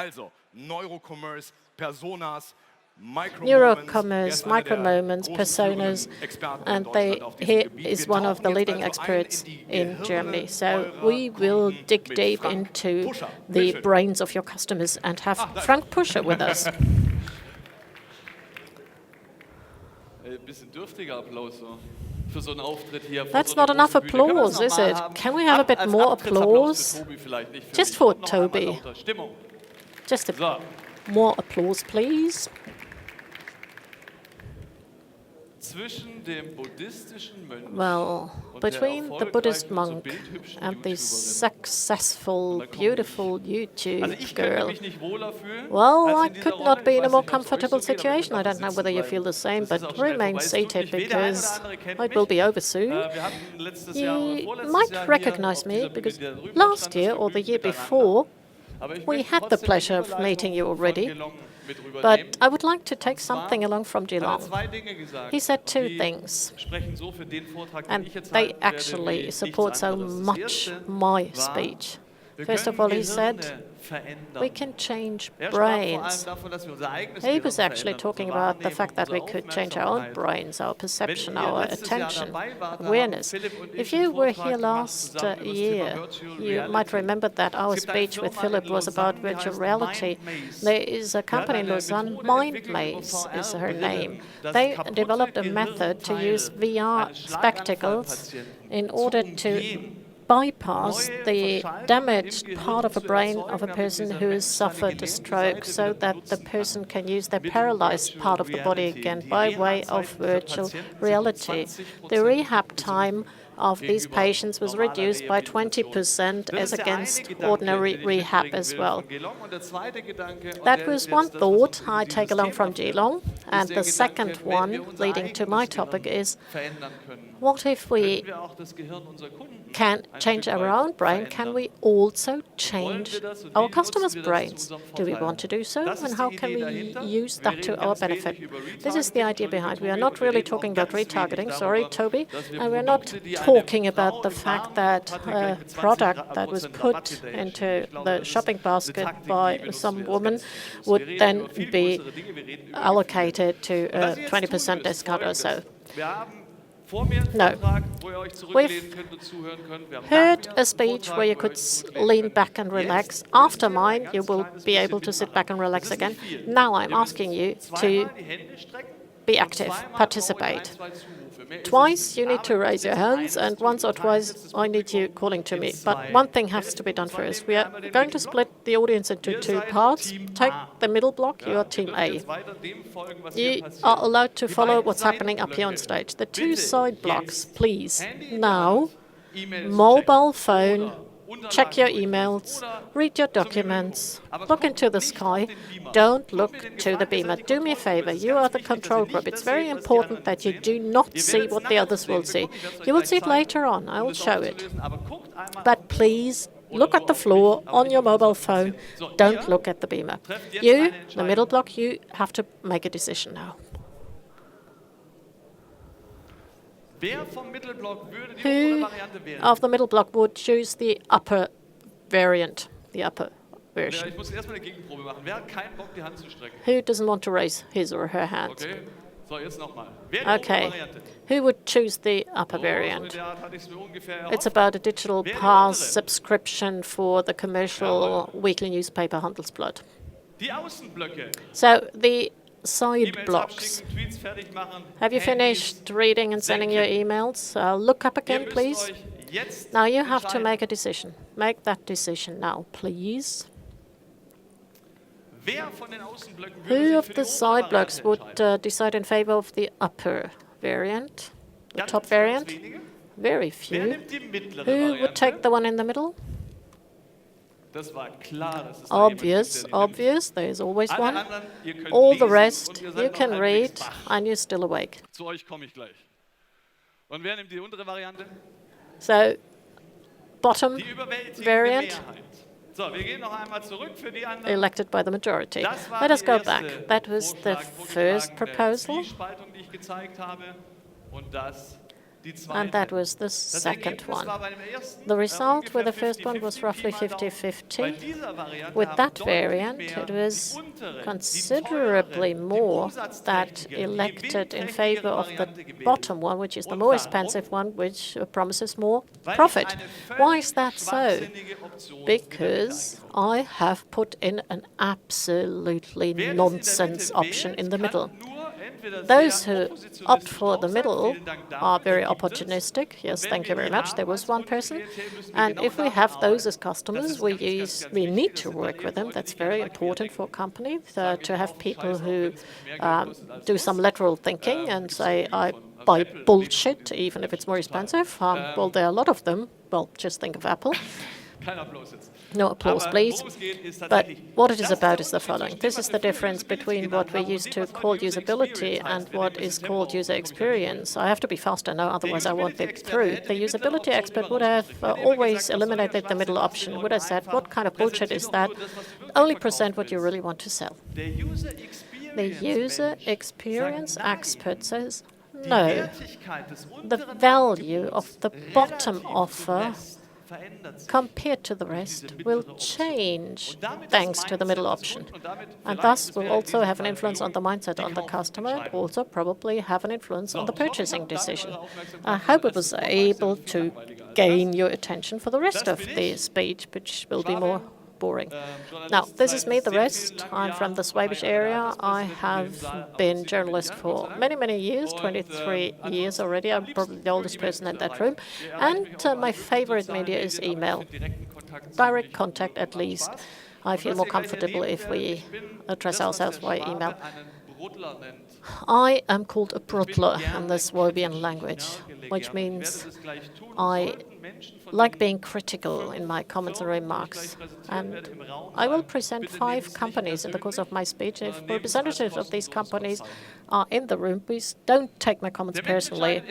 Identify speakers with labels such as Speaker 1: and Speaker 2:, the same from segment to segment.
Speaker 1: Also, Neurocommerce, Personas,
Speaker 2: Neurocommerce, micro-moments, personas, and he is one of the leading experts in Germany. So we will dig deep into the brains of your customers and have Frank Puscher with us. That's not enough applause, is it? Can we have a bit more applause? Just for Toby. Just more applause, please. Well, between the Buddhist monk and the successful, beautiful YouTube girl, well, I could not be in a more comfortable situation. I don't know whether you feel the same, but remain seated because it will be over soon. You might recognize me because last year or the year before, we had the pleasure of meeting you already. But I would like to take something along from Geelong. He said two things, and they actually support so much my speech. First of all, he said, we can change brains. He was actually talking about the fact that we could change our own brains, our perception, our attention, awareness. If you were here last year, you might remember that our speech with Philip was about virtual reality. There is a company in Lausanne, MindMaze is her name. They developed a method to use VR spectacles in order to bypass the damaged part of a brain of a person who has suffered a stroke so that the person can use their paralyzed part of the body again by way of virtual reality. The rehab time of these patients was reduced by 20% as against ordinary rehab as well. That was one thought I take along from Geelong. And the second one, leading to my topic, is what if we can change our own brain? Can we also change our customers' brains? Do we want to do so? And how can we use that to our benefit? This is the idea behind. We are not really talking about retargeting, sorry, Toby, and we're not talking about the fact that a product that was put into the shopping basket by some woman would then be allocated to a 20% discount or so. No. We've heard a speech where you could lean back and relax. After mine, you will be able to sit back and relax again. Now I'm asking you to be active, participate. Twice you need to raise your hands, and once or twice I need you calling to me. But one thing has to be done first. We are going to split the audience into two parts. Take the middle block, you are Team A. You are allowed to follow what's happening up here on stage. The two side blocks, please. Now, mobile phone, check your emails, read your documents, look into the sky, don't look to the beamer. Do me a favor, you are the control group. It's very important that you do not see what the others will see. You will see it later on, I will show it. But please, look at the floor on your mobile phone, don't look at the beamer. You, the middle block, you have to make a decision now. Who of the middle block would choose the upper variant, the upper version? Who doesn't want to raise his or her hand? Okay. Who would choose the upper variant? It's about a digital pass subscription for the commercial weekly newspaper Handelsblatt. So the side blocks. Have you finished reading and sending your emails? Look up again, please. Now you have to make a decision. Make that decision now, please. Who of the side blocks would decide in favor of the upper variant, the top variant? Very few. Who would take the one in the middle? Obvious, there is always one. All the rest, you can read, and you're still awake. So, bottom variant, elected by the majority. Let us go back. That was the first proposal. and that was the second one. The result with the first one was roughly 50-50. With that variant, it was considerably more that elected in favor of the bottom one, which is the more expensive one, which promises more profit. Why is that so? Because I have put in an absolutely nonsense option in the middle. Those who opt for the middle are very opportunistic. Yes, thank you very much. There was one person. And if we have those as customers, we need to work with them. That's very important for a company, to have people who do some lateral thinking and say, I buy bullshit, even if it's more expensive. Well, there are a lot of them. Well, just think of Apple. No applause, please. But what it is about is the following. This is the difference between what we used to call usability and what is called user experience. I have to be faster now, otherwise I won't get through. The usability expert would have always eliminated the middle option, would have said, what kind of bullshit is that? Only present what you really want to sell. The user experience expert says, no, the value of the bottom offer compared to the rest will change thanks to the middle option. And thus will also have an influence on the mindset on the customer, and also probably have an influence on the purchasing decision. I hope I was able to gain your attention for the rest of the speech, which will be more boring. Now, this is me, the rest. I'm from the Swabish area. I have been journalist for many, many years, 23 years already. I'm probably the oldest person in that room. And my favorite media is email. Direct contact, at least. I feel more comfortable if we address ourselves via email. I am called a Brutler in the Swabian language, which means I like being critical in my comments and remarks. And I will present 5 companies in the course of my speech. If representatives of these companies are in the room, please don't take my comments personally.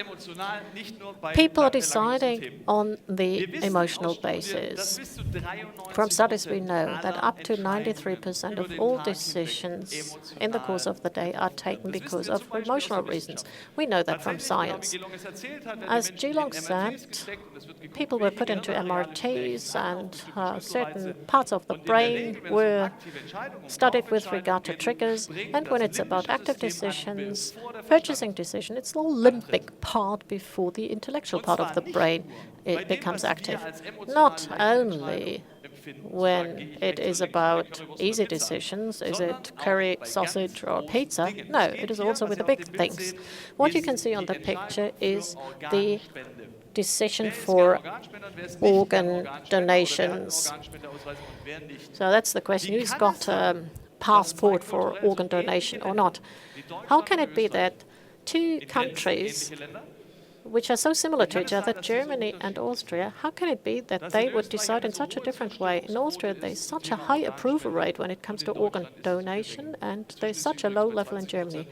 Speaker 2: People are deciding on the emotional basis. From studies, we know that up to 93% of all decisions in the course of the day are taken because of emotional reasons. We know that from science. As Geelong said, people were put into MRTs and certain parts of the brain were studied with regard to triggers. And when it's about active decisions, purchasing decision, it's the limbic part before the intellectual part of the brain it becomes active. Not only when it is about easy decisions, is it curry, sausage or pizza? No, it is also with the big things. What you can see on the picture is the decision for organ donations. So that's the question. Who's got a passport for organ donation or not? How can it be that 2 countries which are so similar to each other, Germany and Austria, how can it be that they would decide in such a different way? In Austria, there's such a high approval rate when it comes to organ donation, and there's such a low level in Germany.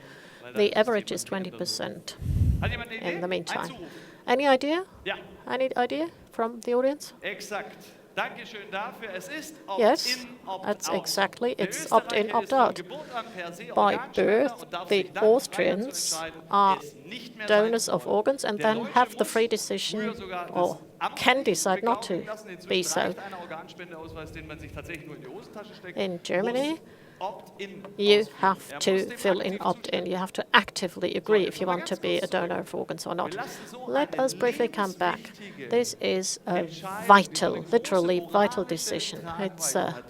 Speaker 2: The average is 20% in the meantime. Any idea? Any idea from the audience? Yes, that's exactly. It's opt-in, opt-out. By birth, the Austrians are donors of organs and then have the free decision, or can decide not to be so. In Germany, you have to fill in opt-in. You have to actively agree if you want to be a donor of organs or not. Let us briefly come back. This is a vital, literally vital decision. It's a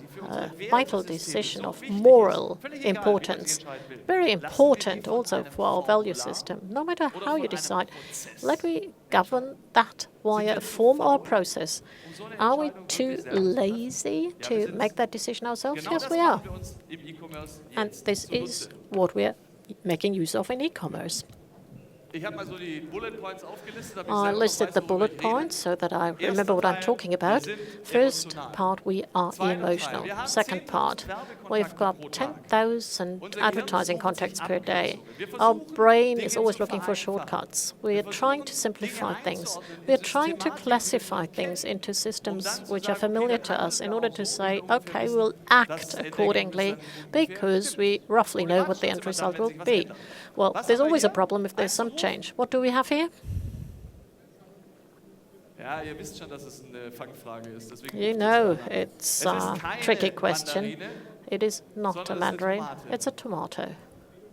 Speaker 2: vital decision of moral importance. Very important also for our value system. No matter how you decide, let me govern that via a form or process. Are we too lazy to make that decision ourselves? Yes, we are. And this is what we are making use of in e-commerce. I listed the bullet points so that I remember what I'm talking about. First part, we are emotional. Second part, we've got 10,000 advertising contacts per day. Our brain is always looking for shortcuts. We are trying to simplify things. We are trying to classify things into systems which are familiar to us in order to say, okay, we'll act accordingly because we roughly know what the end result will be. Well, there's always a problem if there's some change. What do we have here? You know it's a tricky question. It is not a mandarin, it's a tomato.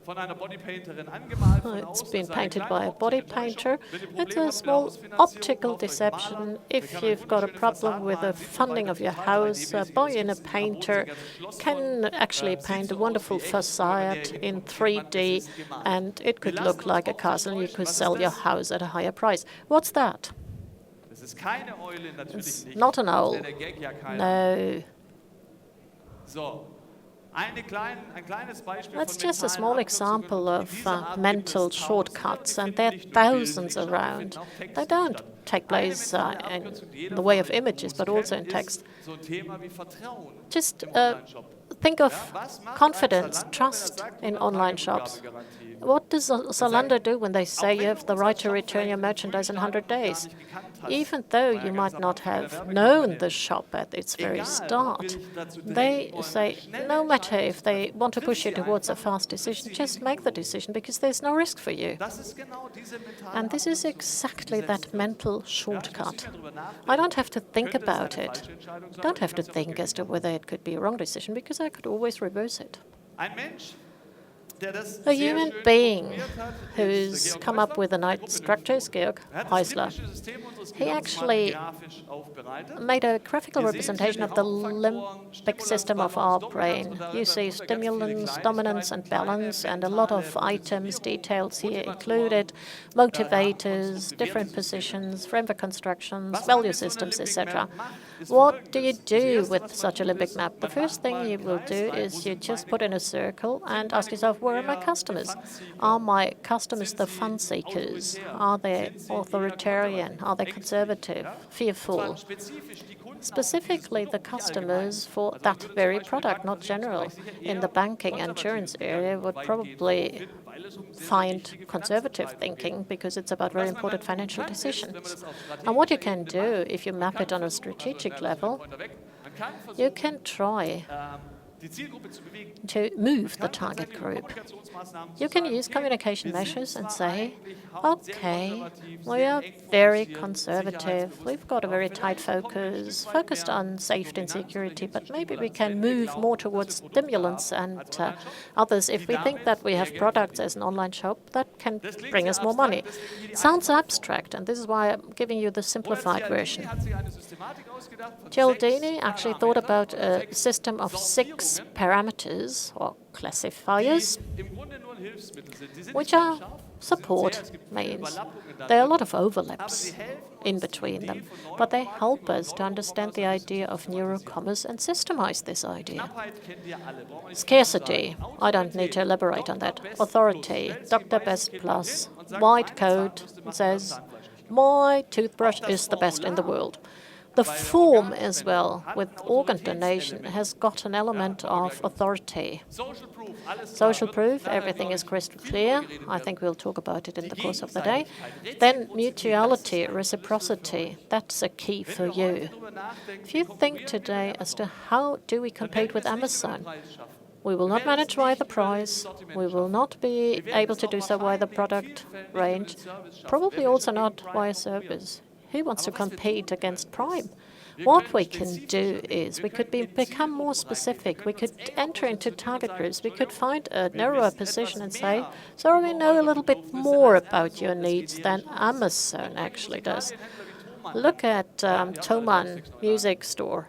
Speaker 2: It's been painted by a body painter. It's a small optical deception. If you've got a problem with the funding of your house, buy in a painter can actually paint a wonderful facade in 3D, and it could look like a castle. You could sell your house at a higher price. What's that? It's not an owl. No. That's just a small example of mental shortcuts, and there are thousands around. They don't take place in the way of images, but also in text. Just think of confidence, trust in online shops. What does Zalando do when they say you have the right to return your merchandise in 100 days? Even though you might not have known the shop at its very start, they say no matter if they want to push you towards a fast decision, just make the decision because there's no risk for you. And this is exactly that mental shortcut. I don't have to think about it. I don't have to think as to whether it could be a wrong decision because I could always reverse it. A human being who's come up with a nice structure is Georg Heisler. He actually made a graphical representation of the limbic system of our brain. You see stimulants, dominance and balance, and a lot of items, details here included, motivators, different positions, framework constructions, value systems, etc. What do you do with such a limbic map? The first thing you will do is you just put in a circle and ask yourself, where are my customers? Are my customers the fun seekers? Are they authoritarian? Are they conservative, fearful? Specifically the customers for that very product, not general. In the banking and insurance area would probably find conservative thinking because it's about very important financial decisions. And what you can do if you map it on a strategic level, you can try to move the target group. You can use communication measures and say, okay, we are very conservative, we've got a very tight focus, focused on safety and security, but maybe we can move more towards stimulants and others if we think that we have products as an online shop that can bring us more money. It sounds abstract, and this is why I'm giving you the simplified version. Cialdini actually thought about a system of 6 parameters or classifiers, which are support means. There are a lot of overlaps in between them, but they help us to understand the idea of neurocommerce and systemize this idea. Scarcity, I don't need to elaborate on that. Authority, Dr. Best Plus, white code says, my toothbrush is the best in the world. The form as well, with organ donation, has got an element of authority. Social proof, everything is crystal clear. I think we'll talk about it in the course of the day. Then mutuality, reciprocity, that's a key for you. If you think today as to how do we compete with Amazon, we will not manage via the price, we will not be able to do so via the product range, probably also not via service. Who wants to compete against Prime? What we can do is we could become more specific. We could enter into target groups. We could find a narrower position and say, so we know a little bit more about your needs than Amazon actually does. Look at Thomann Music Store.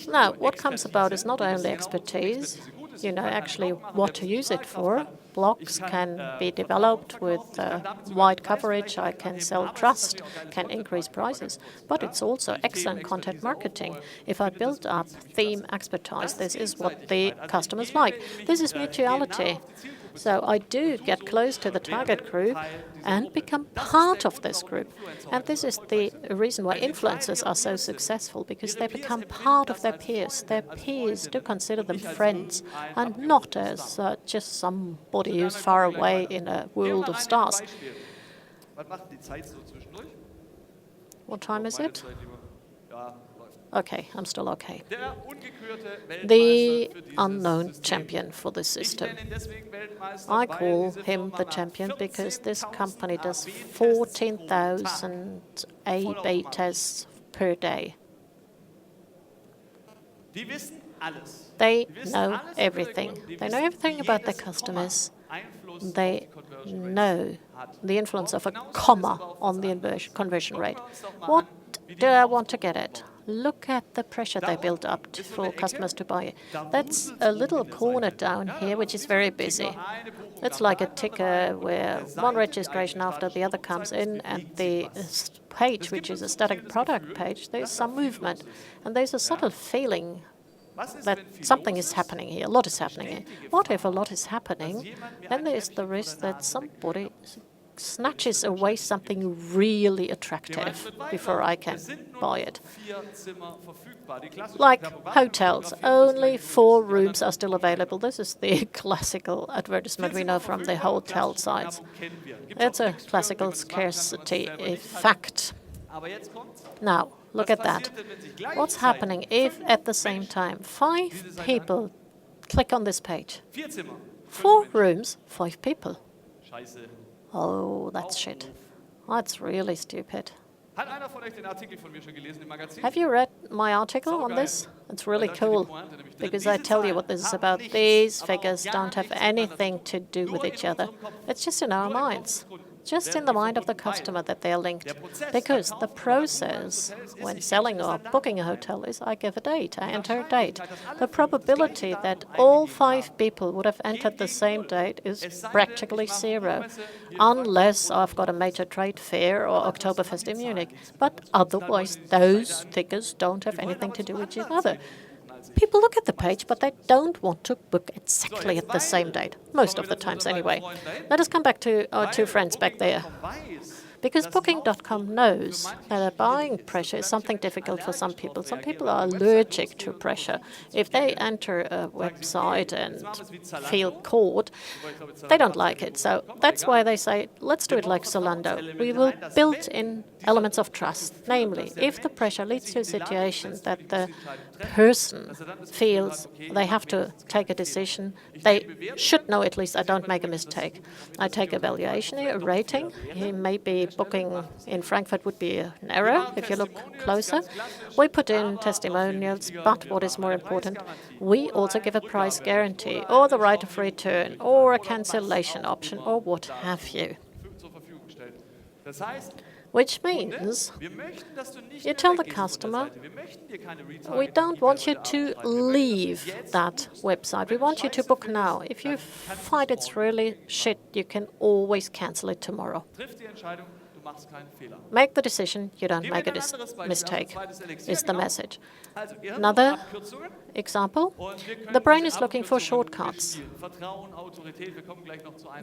Speaker 2: Now, what comes about is not only expertise, you know actually what to use it for. Blogs can be developed with wide coverage. I can sell trust, can increase prices, but it's also excellent content marketing. If I build up theme expertise, this is what the customers like. This is mutuality. So I do get close to the target group and become part of this group. And this is the reason why influencers are so successful, because they become part of their peers. Their peers do consider them friends and not as just somebody who's far away in a world of stars. What time is it? Okay, I'm still okay. The unknown champion for the system. I call him the champion because this company does 14,000 A/B tests per day. They know everything. They know everything about their customers. They know the influence of a comma on the conversion rate. What do I want to get at? Look at the pressure they build up for customers to buy. That's a little corner down here, which is very busy. It's like a ticker where one registration after the other comes in, and the page, which is a static product page, there's some movement. And there's a subtle feeling that something is happening here, a lot is happening here. What if a lot is happening? Then there's the risk that somebody snatches away something really attractive before I can buy it. Like hotels, only 4 rooms are still available. This is the classical advertisement we know from the hotel sites. It's a classical scarcity effect. Now, look at that. What's happening if at the same time 5 people click on this page? 4 rooms, 5 people. Oh, that's shit. That's really stupid. Have you read my article on this? It's really cool, because I tell you what this is about. These figures don't have anything to do with each other. It's just in our minds. Just in the mind of the customer that they are linked. Because the process when selling or booking a hotel is I give a date, I enter a date. The probability that all 5 people would have entered the same date is practically 0, unless I've got a major trade fair or Oktoberfest in Munich. But otherwise, those figures don't have anything to do with each other. People look at the page, but they don't want to book exactly at the same date, most of the times anyway. Let us come back to our 2 friends back there. Because Booking.com knows that a buying pressure is something difficult for some people. Some people are allergic to pressure. If they enter a website and feel caught, they don't like it. So that's why they say, let's do it like Zalando. We will build in elements of trust. Namely, if the pressure leads to a situation that the person feels they have to take a decision, they should know at least I don't make a mistake. I take a valuation, a rating. He may be booking in Frankfurt would be an error if you look closer. We put in testimonials, but what is more important, we also give a price guarantee or the right of return or a cancellation option or what have you. Which means you tell the customer, we don't want you to leave that website. We want you to book now. If you find it's really shit, you can always cancel it tomorrow. Make the decision, you don't make a mistake, is the message. Another example, the brain is looking for shortcuts.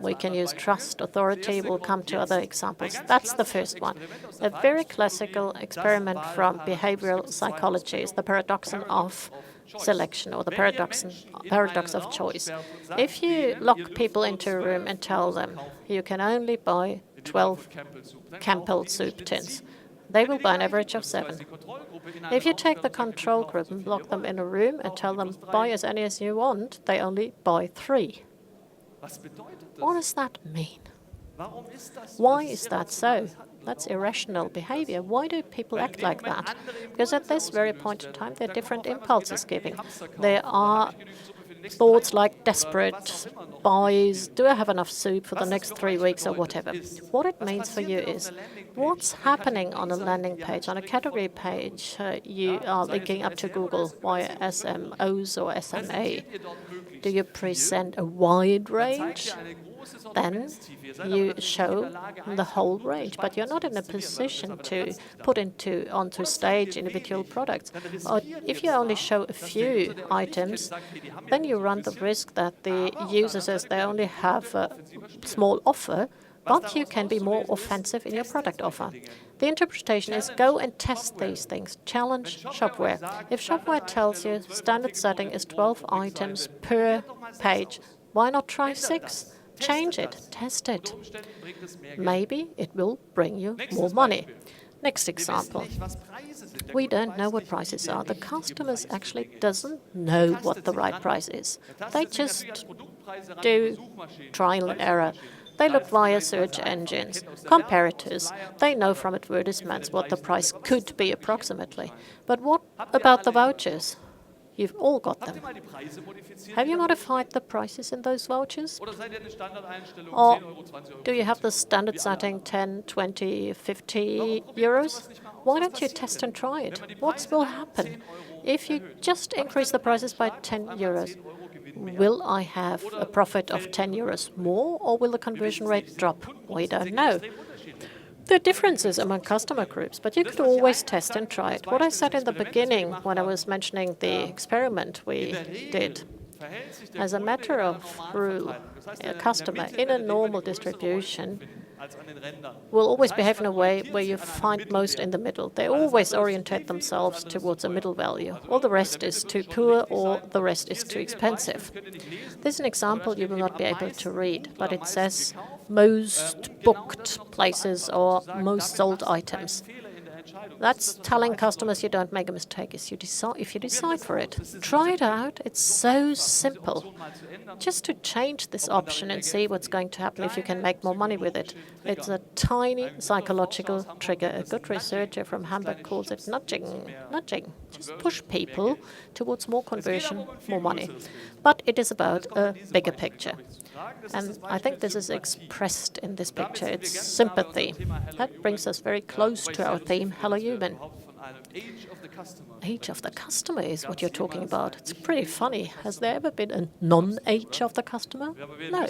Speaker 2: We can use trust, authority, we'll come to other examples. That's the first one. A very classical experiment from behavioral psychology is the paradox of selection or the paradox of choice. If you lock people into a room and tell them you can only buy 12 Campbell soup tins, they will buy an average of 7. If you take the control group and lock them in a room and tell them buy as many as you want, they only buy 3. What does that mean? Why is that so? That's irrational behavior. Why do people act like that? Because at this very point in time, there are different impulses giving. There are thoughts like desperate buys, do I have enough soup for the next 3 weeks or whatever. What it means for you is what's happening on a landing page, on a category page, you are linking up to Google via SMOs or SMA. Do you present a wide range? Then you show the whole range, but you're not in a position to put onto stage individual products. Or if you only show a few items, then you run the risk that the user says they only have a small offer, but you can be more offensive in your product offer. The interpretation is go and test these things. Challenge Shopware. If Shopware tells you standard setting is 12 items per page, why not try 6? Change it, test it. Maybe it will bring you more money. Next example. We don't know what prices are. The customers actually doesn't know what the right price is. They just do trial and error. They look via search engines, comparators. They know from advertisements what the price could be approximately. But what about the vouchers? You've all got them. Have you modified the prices in those vouchers? Or do you have the standard setting 10, 20, 50 euros? Why don't you test and try it? What will happen if you just increase the prices by 10 euros? Will I have a profit of 10 euros more, or will the conversion rate drop? We don't know. There are differences among customer groups, but you could always test and try it. What I said in the beginning when I was mentioning the experiment we did, as a matter of rule, a customer in a normal distribution will always behave in a way where you find most in the middle. They always orientate themselves towards a middle value. All the rest is too poor or the rest is too expensive. This is an example you will not be able to read, but it says most booked places or most sold items. That's telling customers you don't make a mistake if you decide for it. Try it out. It's so simple. Just to change this option and see what's going to happen if you can make more money with it. It's a tiny psychological trigger. A good researcher from Hamburg calls it nudging. Nudging. Just push people towards more conversion, more money. But it is about a bigger picture. And I think this is expressed in this picture. It's sympathy. That brings us very close to our theme, Hello Human. Age of the customer is what you're talking about. It's pretty funny. Has there ever been a non-age of the customer? No.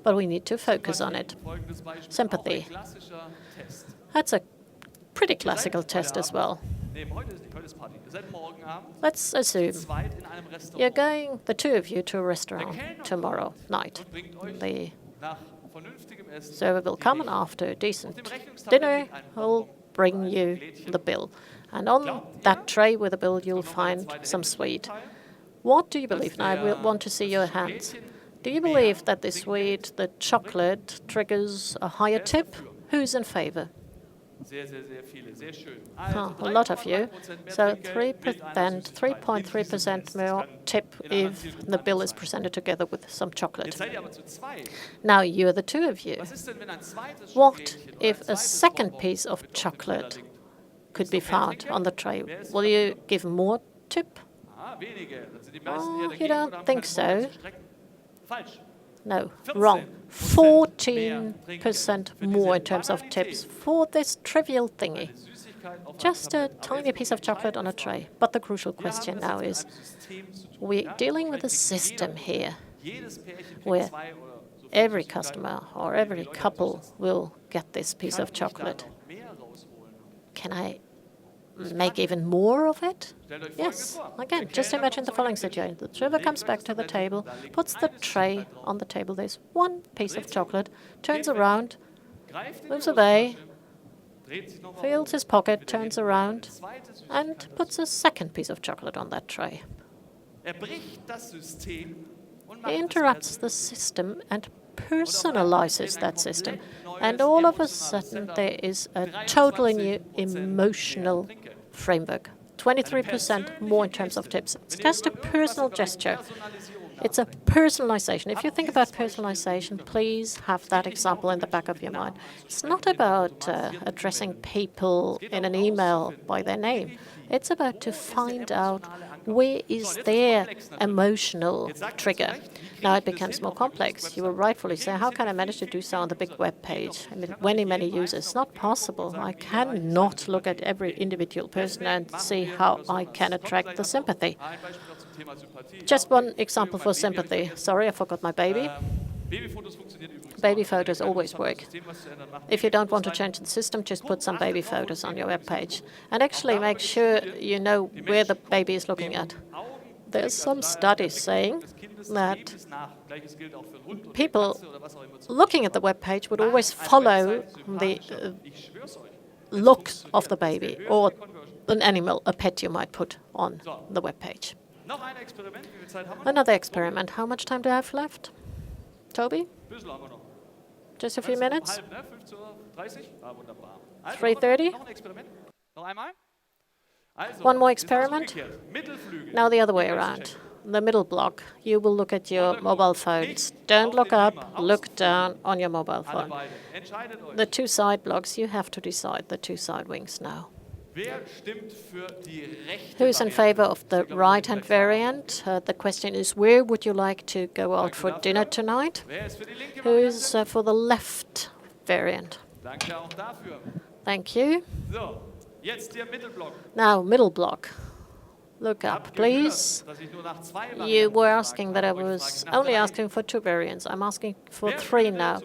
Speaker 2: But we need to focus on it. Sympathy. That's a pretty classical test as well. Let's assume you're going, the two of you, to a restaurant tomorrow night. The server will come, and after a decent dinner, he'll bring you the bill. And on that tray with the bill, you'll find some sweet. What do you believe? Now, I want to see your hands. Do you believe that the sweet, the chocolate, triggers a higher tip? Who's in favor? A lot of you. So 3.3% more tip if the bill is presented together with some chocolate. Now you're the two of you. What if a second piece of chocolate could be found on the tray? Will you give more tip? Oh, you don't think so? No, wrong. 14% more in terms of tips for this trivial thingy. Just a tiny piece of chocolate on a tray. But the crucial question now is, we're dealing with a system here where every customer or every couple will get this piece of chocolate. Can I make even more of it? Yes. Again, just imagine the following situation. The server comes back to the table, puts the tray on the table. There's one piece of chocolate, turns around, moves away, feels his pocket, turns around, and puts a second piece of chocolate on that tray. He interrupts the system and personalizes that system. And all of a sudden, there is a totally new emotional framework. 23% more in terms of tips. It's just a personal gesture. It's a personalization. If you think about personalization, please have that example in the back of your mind. It's not about addressing people in an email by their name. It's about to find out where is their emotional trigger. Now it becomes more complex. You will rightfully say, how can I manage to do so on the big web page? I mean, many users. It's not possible. I cannot look at every individual person and see how I can attract the sympathy. Just one example for sympathy. Sorry, I forgot my baby. Baby photos always work. If you don't want to change the system, just put some baby photos on your web page. And actually make sure you know where the baby is looking at. There's some studies saying that people looking at the web page would always follow the look of the baby or an animal, a pet you might put on the web page. Another experiment. How much time do I have left? Toby? Just a few minutes. 3:30. One more experiment. Now the other way around. The middle block. You will look at your mobile phones. Don't look up, look down on your mobile phone. The two side blocks, you have to decide the two side wings now. Who's in favor of the right-hand variant? The question is, where would you like to go out for dinner tonight? Who's for the left variant? Thank you. Now, middle block. Look up, please. You were asking that I was only asking for two variants. I'm asking for three now.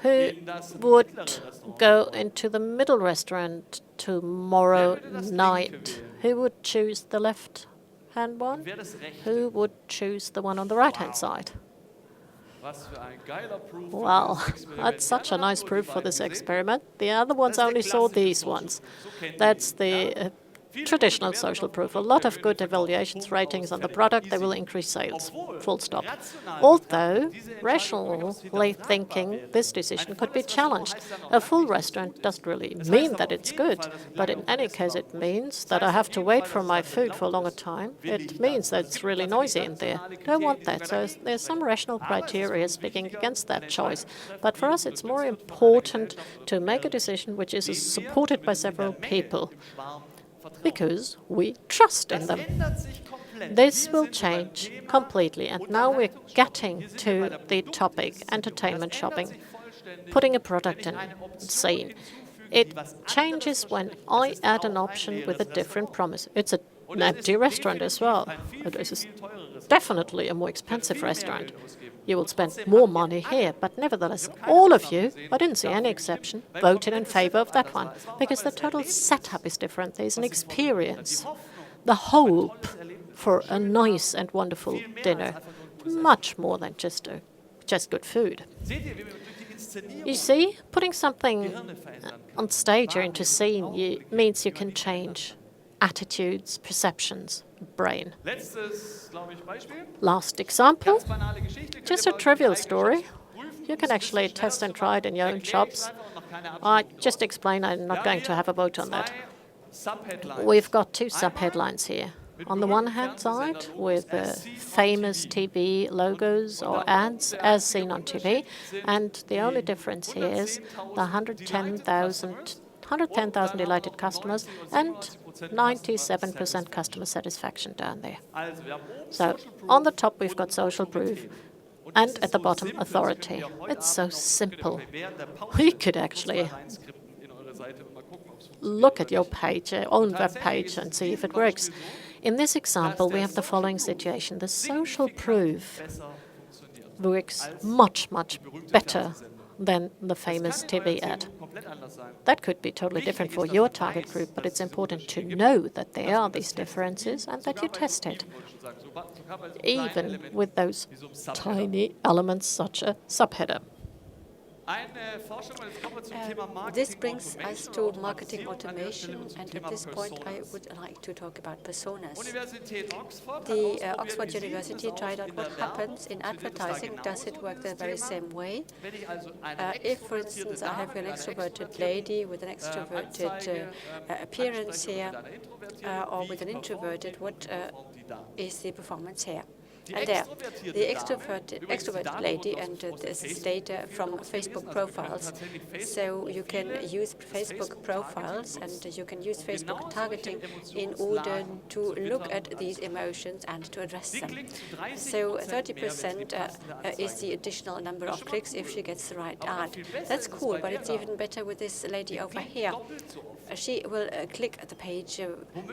Speaker 2: Who would go into the middle restaurant tomorrow night? Who would choose the left-hand one? Who would choose the one on the right-hand side? Well, that's such a nice proof for this experiment. The other ones only saw these ones. That's the traditional social proof. A lot of good evaluations, ratings on the product, they will increase sales. Full stop. Although, rationally thinking, this decision could be challenged. A full restaurant doesn't really mean that it's good, but in any case it means that I have to wait for my food for a longer time. It means that it's really noisy in there. Don't want that. So there's some rational criteria speaking against that choice. But for us, it's more important to make a decision which is supported by several people, because we trust in them. This will change completely. And now we're getting to the topic, entertainment shopping, putting a product in scene. It changes when I add an option with a different promise. It's an empty restaurant as well. This is definitely a more expensive restaurant. You will spend more money here, but nevertheless, all of you, I didn't see any exception, voted in favor of that one, because the total setup is different. There's an experience, the hope for a nice and wonderful dinner, much more than just good food. You see, putting something on stage or into scene means you can change attitudes, perceptions, brain. Last example, just a trivial story. You can actually test and try it in your own shops. I just explained I'm not going to have a vote on that. We've got two sub-headlines here. On the one hand side, with famous TV logos or ads as seen on TV, and the only difference here is the 110,000 delighted customers and 97% customer satisfaction down there. So on the top we've got social proof, and at the bottom authority. It's so simple. We could actually look at your page, your own web page, and see if it works. In this example, we have the following situation. The social proof works much, much better than the famous TV ad. That could be totally different for your target group, but it's important to know that there are these differences and that you test it, even with those tiny elements such a subheader.
Speaker 3: This brings us to marketing automation, and at this point I would like to talk about personas. The Oxford University tried out what happens in advertising. Does it work the very same way? If, for instance, I have an extroverted lady with an extroverted appearance here, or with an introverted, what is the performance here? And there, the extroverted lady, and this is data from Facebook profiles. So you can use Facebook profiles and you can use Facebook targeting in order to look at these emotions and to address them. So 30% is the additional number of clicks if she gets the right ad. That's cool, but it's even better with this lady over here. She will click at the page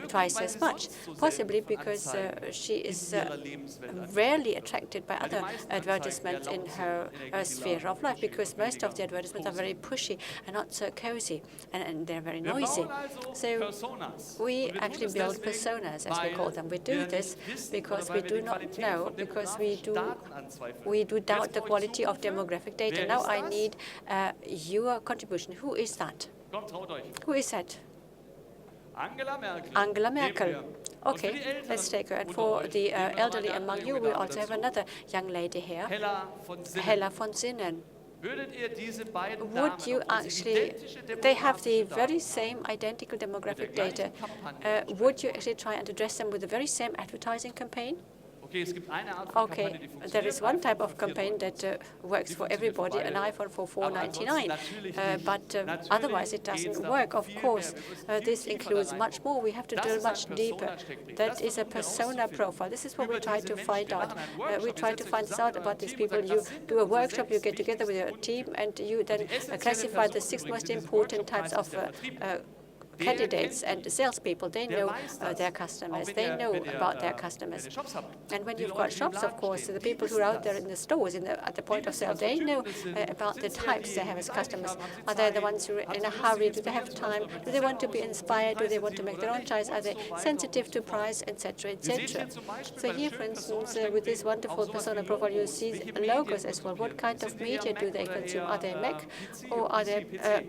Speaker 3: twice as much, possibly because she is rarely attracted by other advertisements in her sphere of life, because most of the advertisements are very pushy and not so cozy, and they're very noisy. So we actually build personas, as we call them. We do this because we do not know, because we do doubt the quality of demographic data. Now I need your contribution. Who is that? Who is that? Angela Merkel. Okay, let's take her. And for the elderly among you, we also have another young lady here, Hella von Sinnen. Would you actually, they have the very same identical demographic data. Would you actually try and address them with the very same advertising campaign? Okay, there is one type of campaign that works for everybody, an iPhone for $4.99, but otherwise it doesn't work. Of course, this includes much more. We have to drill much deeper. That is a persona profile. This is what we try to find out. We try to find out about these people. You do a workshop, you get together with your team, and you then classify the 6 most important types of candidates and salespeople. They know their customers. They know about their customers. And when you've got shops, of course, the people who are out there in the stores, at the point of sale, they know about the types they have as customers. Are they the ones who are in a hurry? Do they have time? Do they want to be inspired? Do they want to make their own choice? Are they sensitive to price, etc., etc.? So here, for instance, with this wonderful persona profile, you see logos as well. What kind of media do they consume? Are they Mac or are they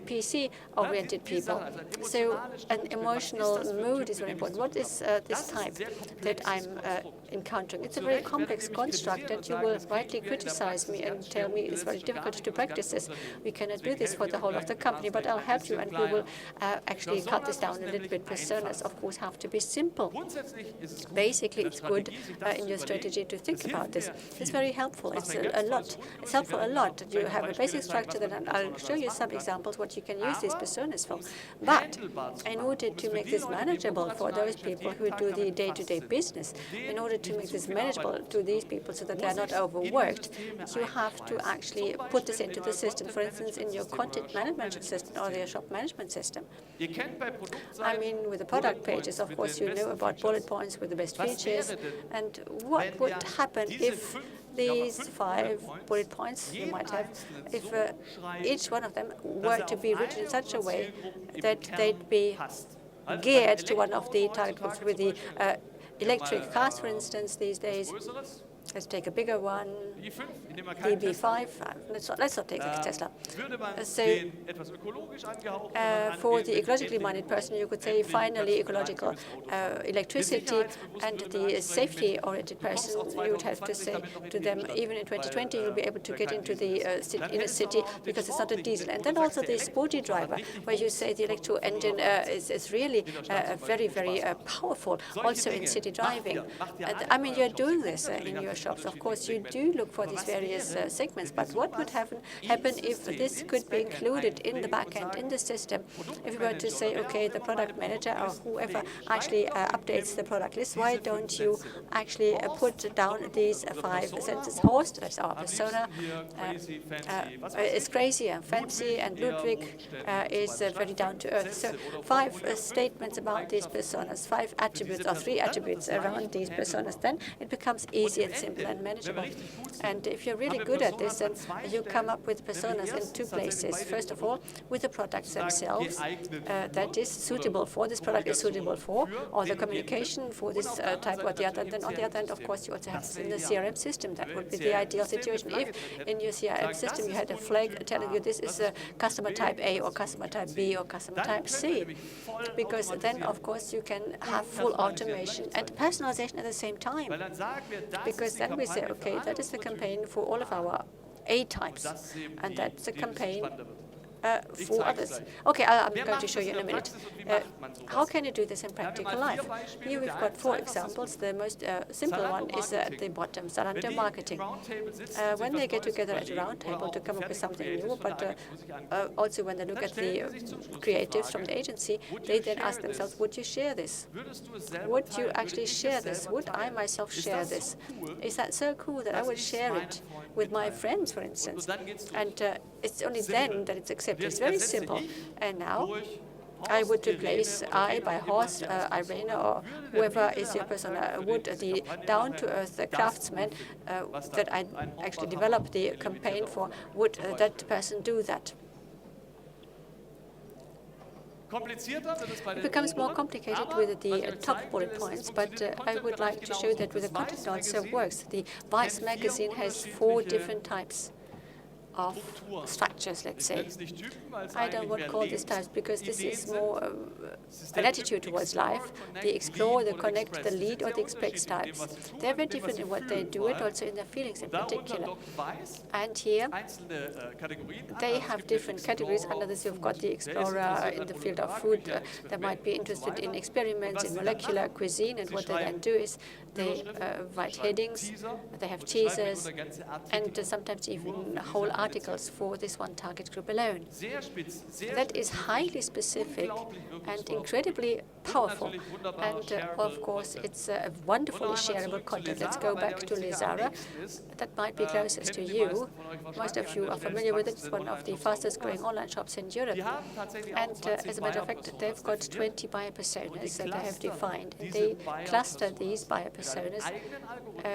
Speaker 3: PC-oriented people? So an emotional mood is very important. What is this type that I'm encountering? It's a very complex construct, and you will rightly criticize me and tell me it's very difficult to practice this. We cannot do this for the whole of the company, but I'll help you, and we will actually cut this down a little bit. Personas, of course, have to be simple. Basically, it's good in your strategy to think about this. It's very helpful. It's a lot. It's helpful a lot. You have a basic structure, then I'll show you some examples what you can use these personas for. But in order to make this manageable for those people who do the day-to-day business, in order to make this manageable to these people so that they are not overworked, you have to actually put this into the system. For instance, in your content management system or your shop management system. I mean, with the product pages, of course, you know about bullet points with the best features. And what would happen if these 5 bullet points you might have, if each one of them were to be written in such a way that they'd be geared to one of the target groups? With the electric cars, for instance, these days. Let's take a bigger one, the B5. Let's not take the Tesla. So for the ecologically minded person, you could say finally ecological electricity, and the safety-oriented person, you would have to say to them, even in 2020, you'll be able to get into the inner city because it's not a diesel. And then also the sporty driver, where you say the electro engine is really very, very powerful, also in city driving. I mean, you're doing this in your shops. Of course, you do look for these various segments, but what would happen if this could be included in the backend, in the system? If we were to say, okay, the product manager or whoever actually updates the product list, why don't you actually put down these 5 sentences? Horst, that's our persona, is crazy and fancy, and Ludwig is very down to earth. So 5 statements about these personas, 5 attributes or 3 attributes around these personas, then it becomes easy and simple and manageable. And if you're really good at this, then you come up with personas in 2 places. First of all, with the products themselves that is suitable for, this product is suitable for, or the communication for this type or the other. And then on the other hand, of course, you also have this in the CRM system. That would be the ideal situation. If in your CRM system you had a flag telling you this is a customer type A or customer type B or customer type C, because then, of course, you can have full automation and personalization at the same time. Because then we say, okay, that is the campaign for all of our A types, and that's a campaign for others. Okay, I'm going to show you in a minute. How can you do this in practical life? Here we've got 4 examples. The most simple one is at the bottom, Zalando marketing. When they get together at a round table to come up with something new, but also when they look at the creatives from the agency, they then ask themselves, would you share this? Would you actually share this? Would I myself share this? Is that so cool that I would share it with my friends, for instance? And it's only then that it's accepted. It's very simple. And now I would replace I by Horst, Irene, or whoever is your persona. Would the down-to-earth craftsman that I actually developed the campaign for, would that person do that? It becomes more complicated with the top bullet points, but I would like to show that with the content also works. The Vice magazine has 4 different types. of structures, let's say. I don't want to call this types because this is more an attitude towards life. The explore, the connect, the lead, or the express types. They're very different in what they do and also in their feelings in particular. And here, they have different categories. Under this, you've got the explorer in the field of food. They might be interested in experiments in molecular cuisine, and what they then do is they write headings, they have teasers, and sometimes even whole articles for this one target group alone. That is highly specific and incredibly powerful. And of course, it's a wonderfully shareable content. Let's go back to Lesara. That might be closest to you. Most of you are familiar with it. It's one of the fastest growing online shops in Europe. And as a matter of fact, they've got 20 buyer personas that they have defined. And they cluster these buyer personas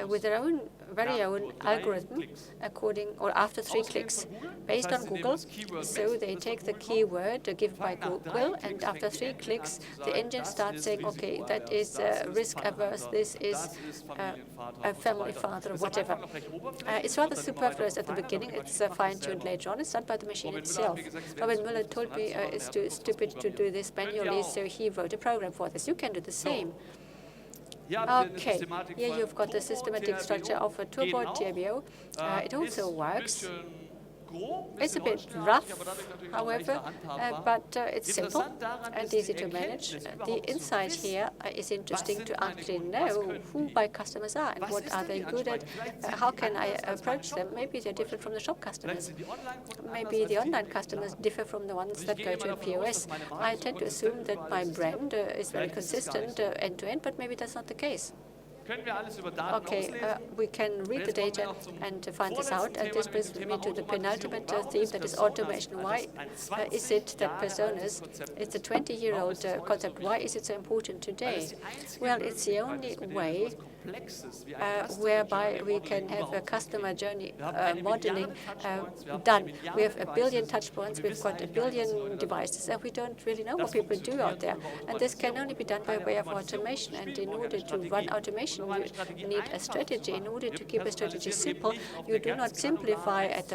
Speaker 3: with their own very own algorithm according or after 3 clicks based on Google. So they take the keyword given by Google, and after 3 clicks, the engine starts saying, okay, that is risk averse, this is a family father, or whatever. It's rather superfluous at the beginning. It's fine-tuned later on. It's done by the machine itself. Robin Müller told me it's too stupid to do this manually, so he wrote a program for this. You can do the same. Okay, here you've got the systematic structure of a turbo TBO. It also works. It's a bit rough, however, but it's simple and easy to manage. The insight here is interesting to actually know who my customers are and what are they good at. How can I approach them? Maybe they're different from the shop customers. Maybe the online customers differ from the ones that go to a POS. I tend to assume that my brand is very consistent end-to-end, but maybe that's not the case. Okay, we can read the data and find this out, and this brings me to the penultimate theme, that is automation. Why is it that personas, it's a 20-year-old concept, why is it so important today? Well, it's the only way whereby we can have a customer journey modeling done. We have 1 billion touch points, we've got 1 billion devices, and we don't really know what people do out there. And this can only be done by way of automation. And in order to run automation, you need a strategy. In order to keep a strategy simple, you do not simplify at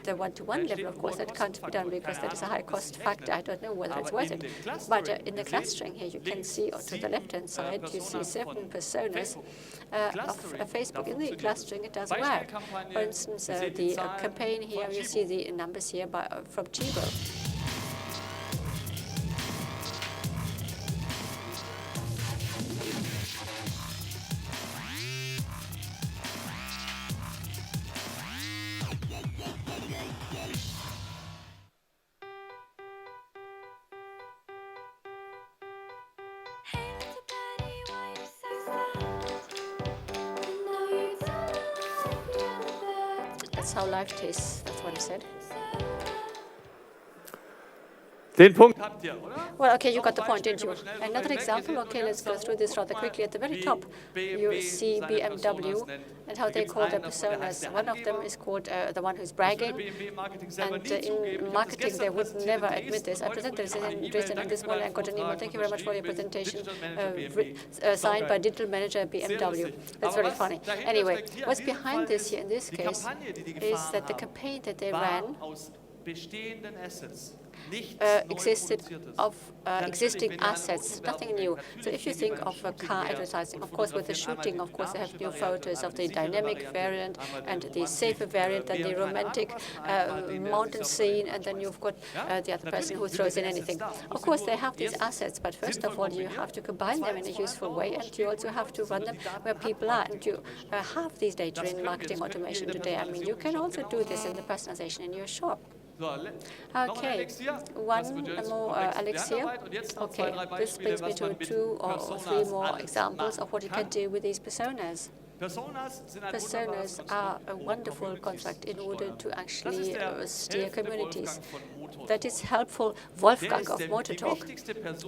Speaker 3: the one-to-one level. Of course, that can't be done because that is a high-cost factor. I don't know whether it's worth it. But in the clustering here, you can see to the left-hand side, you see 7 personas of Facebook. In the clustering, it does work. For instance, the campaign here, you see the numbers here from Chibo. That's how life tastes. That's what I said.
Speaker 4: Den Punkt habt ihr, oder?
Speaker 3: Well, okay, you got the point, didn't you? Another example, okay, let's go through this rather quickly. At the very top, you see BMW and how they call their personas. One of them is called the one who's bragging, and in marketing, they would never admit this. I presented this in Dresden, and this morning I got an email. Thank you very much for your presentation, signed by Digital Manager BMW. That's very funny. Anyway, what's behind this here in this case is that the campaign that they ran existed of existing assets, nothing new. So if you think of car advertising, of course, with the shooting, of course, they have new photos of the dynamic variant and the safer variant, and the romantic mountain scene, and then you've got the other person who throws in anything. Of course, they have these assets, but first of all, you have to combine them in a useful way, and you also have to run them where people are. And you have these data in marketing automation today. I mean, you can also do this in the personalization in your shop. Okay, one more elixir. Okay, this brings me to 2 or 3 more examples of what you can do with these personas. Personas are a wonderful construct in order to actually steer communities. That is helpful. Wolfgang of Motor Talk.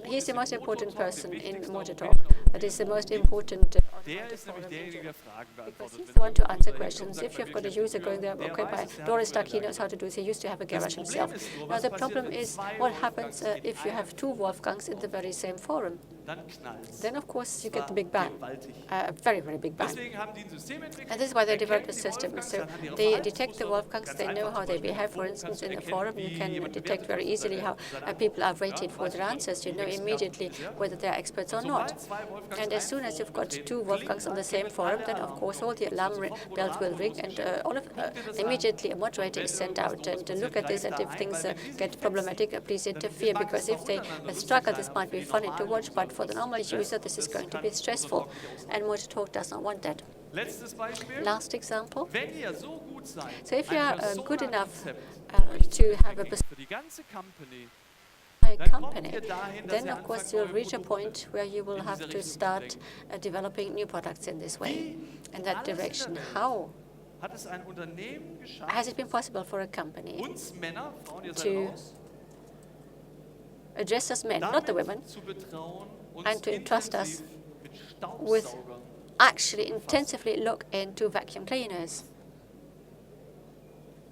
Speaker 3: He's the most important person in Motor Talk. That is the most important not
Speaker 4: der
Speaker 3: want to
Speaker 4: ist
Speaker 3: follow
Speaker 4: nämlich
Speaker 3: them
Speaker 4: derjenige,
Speaker 3: into.
Speaker 4: der Fragen
Speaker 3: Because
Speaker 4: beantwortet.
Speaker 3: he's
Speaker 4: Wenn
Speaker 3: the one to
Speaker 4: jemand
Speaker 3: answer
Speaker 4: dahinkommt
Speaker 3: questions.
Speaker 4: und
Speaker 3: If
Speaker 4: sagt,
Speaker 3: you've
Speaker 4: bei
Speaker 3: got a
Speaker 4: mir
Speaker 3: user going there,
Speaker 4: der
Speaker 3: okay,
Speaker 4: weiß
Speaker 3: by
Speaker 4: es, der hat
Speaker 3: Doris
Speaker 4: es
Speaker 3: Duck, he
Speaker 4: vorher
Speaker 3: knows how to do this. He used to have a garage
Speaker 4: Problem
Speaker 3: himself.
Speaker 4: ist nur,
Speaker 3: Now
Speaker 4: was
Speaker 3: the
Speaker 4: passiert,
Speaker 3: problem
Speaker 4: wenn
Speaker 3: is
Speaker 4: zwei
Speaker 3: what happens
Speaker 4: Wolfgangs in
Speaker 3: if you have two Wolfgangs in the very same forum.
Speaker 4: Dann knallt's.
Speaker 3: Then of course you get the
Speaker 4: Zwar
Speaker 3: big bang,
Speaker 4: gewaltig.
Speaker 3: a very, very big bang.
Speaker 4: Deswegen haben die ein System entwickelt,
Speaker 3: And this is why they developed a
Speaker 4: erkennen die
Speaker 3: system.
Speaker 4: Wolfgangs,
Speaker 3: So
Speaker 4: dann haben die ihre
Speaker 3: they detect the
Speaker 4: Verhaltensmuster,
Speaker 3: Wolfgangs,
Speaker 4: ganz
Speaker 3: they know
Speaker 4: einfach,
Speaker 3: how
Speaker 4: zum
Speaker 3: they
Speaker 4: Beispiel
Speaker 3: behave. For
Speaker 4: wo
Speaker 3: instance,
Speaker 4: kannst du
Speaker 3: in the
Speaker 4: erkennen,
Speaker 3: forum, you
Speaker 4: wie
Speaker 3: can
Speaker 4: jemand
Speaker 3: detect
Speaker 4: bewertet
Speaker 3: very
Speaker 4: wird
Speaker 3: easily
Speaker 4: unter
Speaker 3: how
Speaker 4: seiner
Speaker 3: people are
Speaker 4: Antwort.
Speaker 3: rated
Speaker 4: Ja,
Speaker 3: for
Speaker 4: weiß
Speaker 3: their
Speaker 4: ich
Speaker 3: answers. You
Speaker 4: wie
Speaker 3: know
Speaker 4: Experten
Speaker 3: immediately
Speaker 4: sind, ja.
Speaker 3: whether they're experts or
Speaker 4: Sobald
Speaker 3: not.
Speaker 4: zwei Wolfgangs
Speaker 3: And
Speaker 4: in
Speaker 3: as soon
Speaker 4: einem
Speaker 3: as you've
Speaker 4: Forum
Speaker 3: got
Speaker 4: betreten,
Speaker 3: two Wolfgangs on the same
Speaker 4: klingeln
Speaker 3: forum,
Speaker 4: alle
Speaker 3: then of course all the
Speaker 4: Alarmglocken.
Speaker 3: alarm
Speaker 4: Sofort
Speaker 3: bells will ring,
Speaker 4: Moderator
Speaker 3: and
Speaker 4: losgeschickt.
Speaker 3: immediately a moderator is sent out and look at this, and if things get problematic, please interfere, because if they struggle, this might be funny to watch, but for the normal user, this is going to be stressful, and Motor Talk does not want that.
Speaker 4: Letztes Beispiel.
Speaker 3: Last example.
Speaker 4: Wenn ihr so gut seid,
Speaker 3: So if you
Speaker 4: ein
Speaker 3: are good enough
Speaker 4: Persona-Konzept
Speaker 3: to have a
Speaker 4: für die ganze Company,
Speaker 3: company, then of course you'll reach a point where you will have to start developing new products in this way, in that direction. How
Speaker 4: hat es ein Unternehmen geschafft,
Speaker 3: has it been possible for a company
Speaker 4: uns Männer, Frauen, ihr seid
Speaker 3: to
Speaker 4: raus,
Speaker 3: address us men, not the women,
Speaker 4: damit zu betrauen, uns
Speaker 3: and to entrust us
Speaker 4: intensiv mit
Speaker 3: with
Speaker 4: Staubsaugern
Speaker 3: actually intensively look into vacuum cleaners?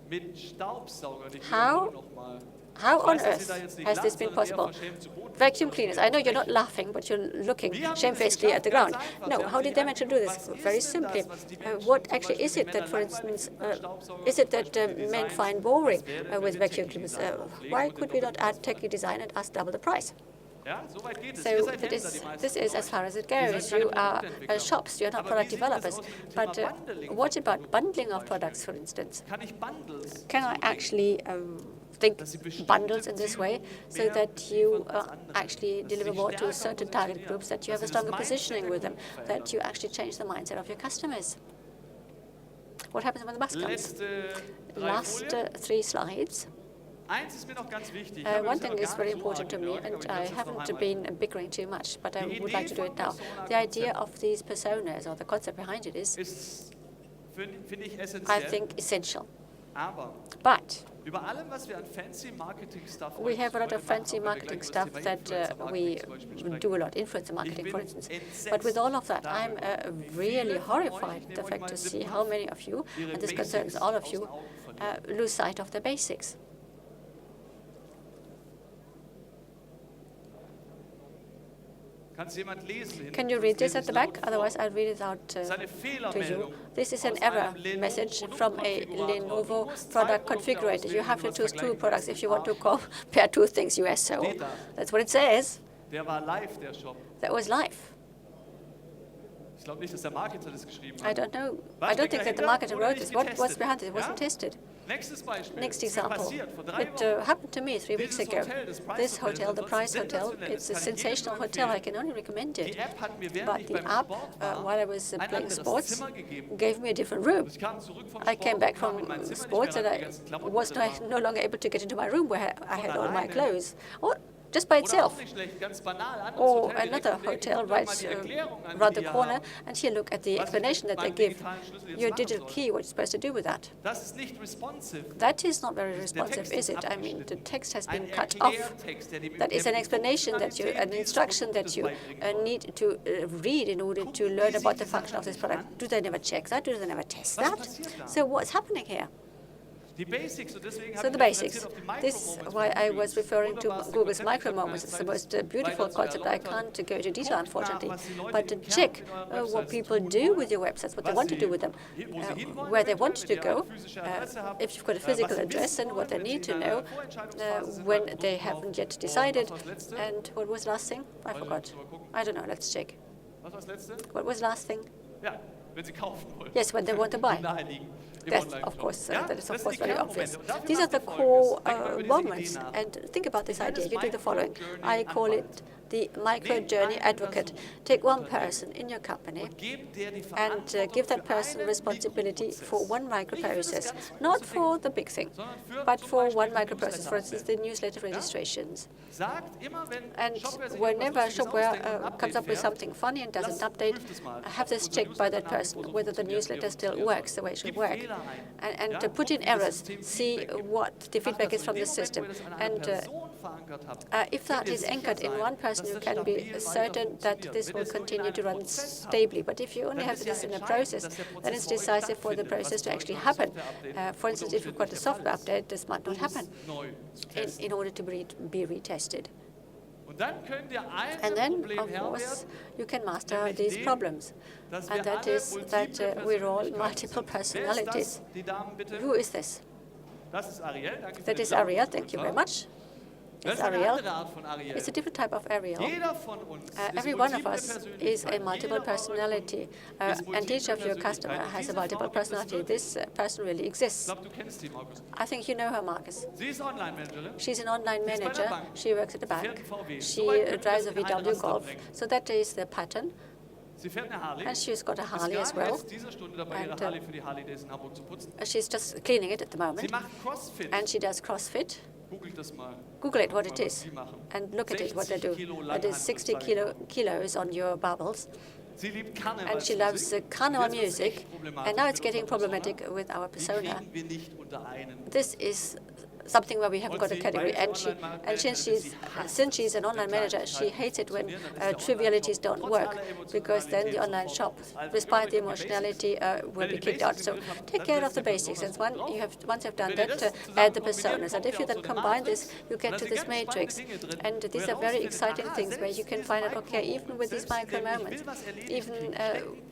Speaker 4: mit Staubsaugern. Ich
Speaker 3: How-
Speaker 4: wiederhole nochmal.
Speaker 3: How
Speaker 4: Ich
Speaker 3: on
Speaker 4: weiß, dass Sie
Speaker 3: earth
Speaker 4: da jetzt nicht
Speaker 3: has this
Speaker 4: lachen,
Speaker 3: been
Speaker 4: sondern eher
Speaker 3: possible?
Speaker 4: verschämt zu Boden
Speaker 3: Vacuum
Speaker 4: gucken.
Speaker 3: cleaners. I know you're not laughing, but you're looking shamefacedly at the ground. No, how did they manage to do this? Very simply. What actually is it that, for instance, is it that men find boring with vacuum cleaners? Why could we not add techie design and ask double the price?
Speaker 4: Ja, so weit geht es.
Speaker 3: So
Speaker 4: Ihr seid
Speaker 3: that
Speaker 4: Händler,
Speaker 3: is,
Speaker 4: die meisten
Speaker 3: this is
Speaker 4: von
Speaker 3: as
Speaker 4: euch.
Speaker 3: far as it
Speaker 4: Ihr
Speaker 3: goes.
Speaker 4: seid keine
Speaker 3: You are
Speaker 4: Produktentwickler.
Speaker 3: shops, you're not
Speaker 4: Aber
Speaker 3: product
Speaker 4: wie sieht das
Speaker 3: developers.
Speaker 4: aus mit dem Thema
Speaker 3: But
Speaker 4: Bundling
Speaker 3: what
Speaker 4: zum
Speaker 3: about bundling of
Speaker 4: Beispiel?
Speaker 3: products, for instance?
Speaker 4: Kann ich Bundles
Speaker 3: Can I
Speaker 4: zulegen?
Speaker 3: actually think
Speaker 4: Dass sie bestimmte
Speaker 3: bundles in this way so
Speaker 4: Zielgruppen
Speaker 3: that you
Speaker 4: mehr liefern als andere.
Speaker 3: actually
Speaker 4: Dass sie
Speaker 3: deliver
Speaker 4: sich
Speaker 3: more to
Speaker 4: stärker
Speaker 3: certain target
Speaker 4: positionieren.
Speaker 3: groups, that you
Speaker 4: Dass
Speaker 3: have a
Speaker 4: sie das
Speaker 3: stronger
Speaker 4: Mindset
Speaker 3: positioning
Speaker 4: der
Speaker 3: with them,
Speaker 4: Kunden
Speaker 3: that you
Speaker 4: verändern.
Speaker 3: actually change the mindset of your customers? What happens when the bus comes?
Speaker 4: Letzte drei
Speaker 3: Last
Speaker 4: Folien.
Speaker 3: 3 slides.
Speaker 4: Eins ist mir noch ganz wichtig. Ich habe
Speaker 3: One
Speaker 4: bisher
Speaker 3: thing
Speaker 4: noch
Speaker 3: is
Speaker 4: gar
Speaker 3: very
Speaker 4: nicht so
Speaker 3: important to me,
Speaker 4: arg
Speaker 3: and
Speaker 4: genörgelt, aber
Speaker 3: I
Speaker 4: ich will es jetzt noch
Speaker 3: haven't
Speaker 4: einmal
Speaker 3: been bickering too much, but I
Speaker 4: Die
Speaker 3: would like
Speaker 4: Idee
Speaker 3: to do it
Speaker 4: von
Speaker 3: now.
Speaker 4: Persona
Speaker 3: The idea
Speaker 4: Konzept
Speaker 3: of these personas, or the concept behind it, is,
Speaker 4: ist, finde ich,
Speaker 3: I
Speaker 4: essentiell.
Speaker 3: think, essential.
Speaker 4: Aber
Speaker 3: But
Speaker 4: über allem, was wir an fancy Marketing-Stuff
Speaker 3: we have a lot
Speaker 4: heute
Speaker 3: of fancy
Speaker 4: machen, auch wenn wir
Speaker 3: marketing
Speaker 4: gleich
Speaker 3: stuff
Speaker 4: über das Thema
Speaker 3: that we
Speaker 4: Influencer-Marketing zum Beispiel sprechen.
Speaker 3: do a lot, influencer marketing, for
Speaker 4: bin
Speaker 3: instance.
Speaker 4: entsetzt
Speaker 3: But with all of that, I'm
Speaker 4: darüber, wie
Speaker 3: really
Speaker 4: viele von euch,
Speaker 3: horrified
Speaker 4: ich
Speaker 3: the
Speaker 4: nehme euch
Speaker 3: fact
Speaker 4: mal
Speaker 3: to
Speaker 4: in
Speaker 3: see
Speaker 4: den
Speaker 3: how
Speaker 4: Beruf,
Speaker 3: many of you,
Speaker 4: ihre
Speaker 3: and this concerns
Speaker 4: Basics
Speaker 3: all of
Speaker 4: aus
Speaker 3: you,
Speaker 4: den Augen verlieren.
Speaker 3: lose sight of their basics.
Speaker 4: Kann jemand lesen?
Speaker 3: Can you read this at the back? Otherwise, I'll read it out
Speaker 4: Seine
Speaker 3: to
Speaker 4: Fehlermeldung
Speaker 3: you. This is an
Speaker 4: aus
Speaker 3: error
Speaker 4: einem Lenovo
Speaker 3: message from a
Speaker 4: Produktkonfigurator.
Speaker 3: Lenovo
Speaker 4: Du musst zwei
Speaker 3: product
Speaker 4: Produkte
Speaker 3: configurator.
Speaker 4: auswählen,
Speaker 3: You have
Speaker 4: wenn
Speaker 3: to
Speaker 4: du was
Speaker 3: choose 2
Speaker 4: vergleichen
Speaker 3: products
Speaker 4: willst.
Speaker 3: if you want to compare 2 things, USO.
Speaker 4: Steht da.
Speaker 3: That's what it says.
Speaker 4: Der war live, der Shop.
Speaker 3: That was live.
Speaker 4: Ich glaube nicht, dass der Marketer das geschrieben
Speaker 3: I
Speaker 4: hat.
Speaker 3: don't know.
Speaker 4: Was
Speaker 3: I don't
Speaker 4: steckt
Speaker 3: think that the
Speaker 4: dahinter?
Speaker 3: marketer
Speaker 4: Wurde
Speaker 3: wrote
Speaker 4: nicht
Speaker 3: this. What was
Speaker 4: getestet.
Speaker 3: behind it? It wasn't
Speaker 4: Ja?
Speaker 3: tested.
Speaker 4: Nächstes Beispiel.
Speaker 3: Next
Speaker 4: Ist mir
Speaker 3: example.
Speaker 4: passiert, vor 3
Speaker 3: It
Speaker 4: Wochen.
Speaker 3: happened to me 3 weeks
Speaker 4: Dieses
Speaker 3: ago.
Speaker 4: Hotel, das Price
Speaker 3: This
Speaker 4: Hotel,
Speaker 3: hotel, the
Speaker 4: das
Speaker 3: Price
Speaker 4: ist
Speaker 3: Hotel,
Speaker 4: sensationell.
Speaker 3: it's a
Speaker 4: Das kann ich jedem
Speaker 3: sensational
Speaker 4: nur
Speaker 3: hotel. I
Speaker 4: empfehlen.
Speaker 3: can only recommend
Speaker 4: Die
Speaker 3: it.
Speaker 4: App hat mir, während
Speaker 3: But
Speaker 4: ich
Speaker 3: the
Speaker 4: beim
Speaker 3: app,
Speaker 4: Sport war,
Speaker 3: while I was
Speaker 4: ein
Speaker 3: playing
Speaker 4: anderes
Speaker 3: sports,
Speaker 4: Zimmer gegeben.
Speaker 3: gave me a different room.
Speaker 4: Ich kam zurück vom
Speaker 3: I came
Speaker 4: Sport,
Speaker 3: back
Speaker 4: kam in
Speaker 3: from
Speaker 4: mein Zimmer nicht
Speaker 3: sports,
Speaker 4: mehr
Speaker 3: and
Speaker 4: rein, die
Speaker 3: I
Speaker 4: ganzen Klamotten
Speaker 3: was
Speaker 4: drin waren.
Speaker 3: no longer able to get into my room where I had all my
Speaker 4: alleine.
Speaker 3: clothes. Oh, just by
Speaker 4: Oder auch
Speaker 3: itself.
Speaker 4: nicht schlecht, ganz banal. Anderes
Speaker 3: Or
Speaker 4: Hotel direkt
Speaker 3: another
Speaker 4: um die Ecke,
Speaker 3: hotel
Speaker 4: guckt euch mal
Speaker 3: right
Speaker 4: die Erklärung an, die
Speaker 3: around
Speaker 4: die
Speaker 3: the
Speaker 4: hier
Speaker 3: corner,
Speaker 4: haben.
Speaker 3: and here look at the
Speaker 4: Was
Speaker 3: explanation that they
Speaker 4: beim
Speaker 3: give.
Speaker 4: digitalen Schlüssel jetzt
Speaker 3: Your
Speaker 4: machen
Speaker 3: digital
Speaker 4: soll.
Speaker 3: key, what you're supposed to do with that.
Speaker 4: Das ist nicht responsive.
Speaker 3: That is not very
Speaker 4: Der
Speaker 3: responsive,
Speaker 4: Text
Speaker 3: is
Speaker 4: ist
Speaker 3: it? I mean, the
Speaker 4: abgeschnitten.
Speaker 3: text has
Speaker 4: Ein
Speaker 3: been cut off.
Speaker 4: Erklärtext, der dem-
Speaker 3: That is
Speaker 4: der
Speaker 3: an explanation that you, an
Speaker 4: Funktionalitäten
Speaker 3: instruction
Speaker 4: dieses
Speaker 3: that you
Speaker 4: Produktes beibringen soll.
Speaker 3: need to read in order to learn about the function of this product. Do they never check that? Do they never test
Speaker 4: Was
Speaker 3: that?
Speaker 4: passiert da?
Speaker 3: So what's happening here?
Speaker 4: Die Basics, und deswegen
Speaker 3: So
Speaker 4: habe
Speaker 3: the
Speaker 4: ich
Speaker 3: basics.
Speaker 4: referenziert auf die
Speaker 3: This is
Speaker 4: Micro-Moments
Speaker 3: why I
Speaker 4: von
Speaker 3: was referring to
Speaker 4: Wunderbarste
Speaker 3: Google's
Speaker 4: Konzept.
Speaker 3: micro
Speaker 4: Ich habe
Speaker 3: moments. It's the
Speaker 4: keine
Speaker 3: most
Speaker 4: Zeit,
Speaker 3: beautiful
Speaker 4: weiter zu
Speaker 3: concept. I
Speaker 4: erläutern.
Speaker 3: can't go into detail,
Speaker 4: Guckt
Speaker 3: unfortunately.
Speaker 4: nach, was die Leute
Speaker 3: But
Speaker 4: im Kern
Speaker 3: check
Speaker 4: mit euren
Speaker 3: what
Speaker 4: Websites
Speaker 3: people
Speaker 4: tun
Speaker 3: do
Speaker 4: wollen,
Speaker 3: with your websites, what they
Speaker 4: was
Speaker 3: want to
Speaker 4: sie-
Speaker 3: do with them,
Speaker 4: wo sie hinwollen,
Speaker 3: where they
Speaker 4: eventuell,
Speaker 3: want
Speaker 4: wenn
Speaker 3: to
Speaker 4: ihr
Speaker 3: go.
Speaker 4: eine physische Adresse habt,
Speaker 3: If you've got a
Speaker 4: was
Speaker 3: physical
Speaker 4: sie
Speaker 3: address,
Speaker 4: wissen
Speaker 3: and what they
Speaker 4: wollen, wenn
Speaker 3: need
Speaker 4: sie
Speaker 3: to
Speaker 4: in
Speaker 3: know
Speaker 4: einer Vorentscheidungsphase sind,
Speaker 3: when
Speaker 4: beim
Speaker 3: they
Speaker 4: Produkt
Speaker 3: haven't yet
Speaker 4: kaufen.
Speaker 3: decided.
Speaker 4: Und was war das Letzte?
Speaker 3: And what was the last thing? I
Speaker 4: Weiß ich
Speaker 3: forgot.
Speaker 4: nicht, mal gucken.
Speaker 3: I don't know. Let's check.
Speaker 4: Was war das Letzte?
Speaker 3: What was the last thing?
Speaker 4: Ja, wenn sie kaufen wollen.
Speaker 3: Yes, when they want to buy.
Speaker 4: Die naheliegen im
Speaker 3: That's
Speaker 4: Online-Shop.
Speaker 3: of course,
Speaker 4: Ja,
Speaker 3: that is
Speaker 4: das
Speaker 3: of
Speaker 4: sind
Speaker 3: course
Speaker 4: die
Speaker 3: very
Speaker 4: Kernmomente.
Speaker 3: obvious.
Speaker 4: Und dafür
Speaker 3: These are
Speaker 4: macht
Speaker 3: the
Speaker 4: ihr
Speaker 3: core
Speaker 4: Folgendes. Denkt mal über diese
Speaker 3: moments,
Speaker 4: Idee nach.
Speaker 3: and think about this
Speaker 4: Ich nenne
Speaker 3: idea.
Speaker 4: es
Speaker 3: You do the following.
Speaker 4: Micro-Journey
Speaker 3: I call it the micro-journey advocate. Take one person in your company
Speaker 4: Und gebt der die
Speaker 3: and
Speaker 4: Verantwortung
Speaker 3: give that
Speaker 4: für
Speaker 3: person
Speaker 4: einen
Speaker 3: responsibility
Speaker 4: Mikroprozess.
Speaker 3: for one
Speaker 4: Nicht für das
Speaker 3: microprocess,
Speaker 4: ganze
Speaker 3: not
Speaker 4: große
Speaker 3: for
Speaker 4: Ding,
Speaker 3: the big thing,
Speaker 4: sondern für
Speaker 3: but
Speaker 4: zum
Speaker 3: for
Speaker 4: Beispiel
Speaker 3: one
Speaker 4: die
Speaker 3: microprocess, for instance, the
Speaker 4: Newsletter-Adresse.
Speaker 3: newsletter registrations.
Speaker 4: Sagt immer, wenn
Speaker 3: And
Speaker 4: Shopware sich
Speaker 3: whenever
Speaker 4: etwas Lustiges
Speaker 3: Shopware
Speaker 4: ausdenkt und ein
Speaker 3: comes up with
Speaker 4: Update
Speaker 3: something funny and does an
Speaker 4: lasst-
Speaker 3: update,
Speaker 4: prüft es mal,
Speaker 3: have
Speaker 4: ob
Speaker 3: this
Speaker 4: unser
Speaker 3: checked by that
Speaker 4: Newsletter
Speaker 3: person
Speaker 4: nach wie vor
Speaker 3: whether the
Speaker 4: funktioniert, wie er
Speaker 3: newsletter still
Speaker 4: funktionieren
Speaker 3: works
Speaker 4: soll.
Speaker 3: the way it should
Speaker 4: Gib
Speaker 3: work.
Speaker 4: Fehler ein.
Speaker 3: And
Speaker 4: Ja,
Speaker 3: to put
Speaker 4: guckt,
Speaker 3: in
Speaker 4: wie das
Speaker 3: errors,
Speaker 4: System
Speaker 3: see
Speaker 4: Feedback gibt.
Speaker 3: what the
Speaker 4: Macht
Speaker 3: feedback
Speaker 4: das
Speaker 3: is from
Speaker 4: in
Speaker 3: the
Speaker 4: dem Moment,
Speaker 3: system.
Speaker 4: wo ihr das an einer
Speaker 3: And
Speaker 4: Person
Speaker 3: If that is anchored in one person, you can be certain that this will continue to run stably. But if you only have this in a process, then it's decisive for the process to actually happen. For instance, if you've got a software update, this might not happen in order to be retested. And then, of course, you can master these problems. And that is that we're all multiple personalities. Who is this? That is Ariel. Thank you very much. It's Ariel. It's a different type of Ariel. Every one of us is a multiple personality, and each of your customers has a multiple personality. This person really exists. I think you know her, Marcus. She's an online manager. She works at a bank. She drives a VW Golf. So that is the pattern. And she's got a Harley as well. And she's just cleaning it at the moment. And she does CrossFit. Google it, what it is, and look at it, what they do. It is 60 kilos on your bubbles. And she loves carnival music, and now it's getting problematic with our persona. This is something where we haven't got a category. And since she's an online manager, she hates it when trivialities don't work, because then the online shop, despite the emotionality, will be kicked out. So take care of the basics. And once you've done that, add the personas. And if you then combine this, you get to this matrix. And these are very exciting things where you can find out, okay, even with these micro moments, even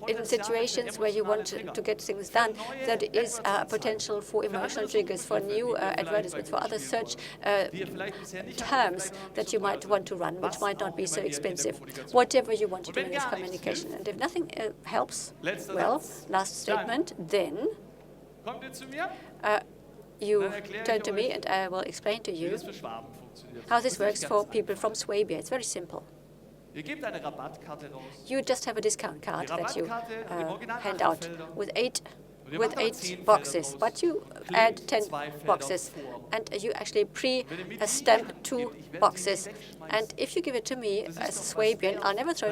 Speaker 3: in situations where you want to get things done, there is potential for emotional triggers, for new advertisements, for other search terms that you might want to run, which might not be so expensive. Whatever you want to do in this communication. And if nothing helps, well, last statement, then you turn to me and I will explain to you how this works for people from Swabia. It's very simple. You just have a discount card that you hand out with eight boxes, but you add 10 boxes, and you actually pre-stamp 2 boxes. And if you give it to me as a Swabian, I'll never throw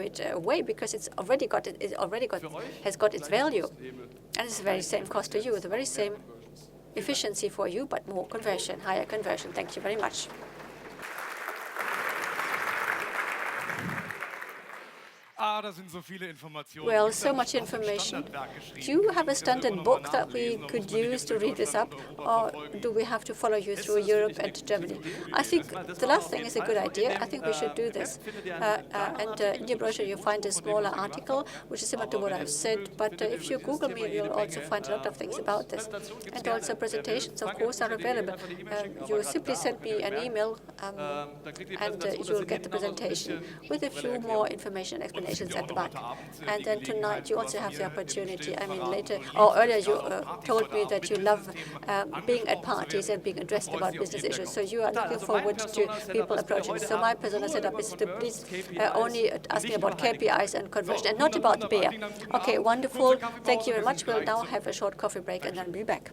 Speaker 3: it away, because it's has got its value, and it's the very same cost to you, the very same efficiency for you, but more conversion, higher conversion. Thank you very much. Well, so much information. Do you have a standard book that we could use to read this up, or do we have to follow you through Europe and Germany? I think the last thing is a good idea. I think we should do this. And in your brochure, you'll find a smaller article, which is similar to what I've said. But if you Google me, you'll also find a lot of things about this. And also presentations, of course, are available. You simply send me an email, and you'll get the presentation with a few more information and explanations at the back. And then tonight you also have the opportunity, I mean later, or earlier you told me that you love being at parties and being addressed about business issues. So you are looking forward to people approaching. So my persona setup is to please only ask me about KPIs and conversion and not about beer. Okay, wonderful. Thank you very much. We'll now have a short coffee break and then be back.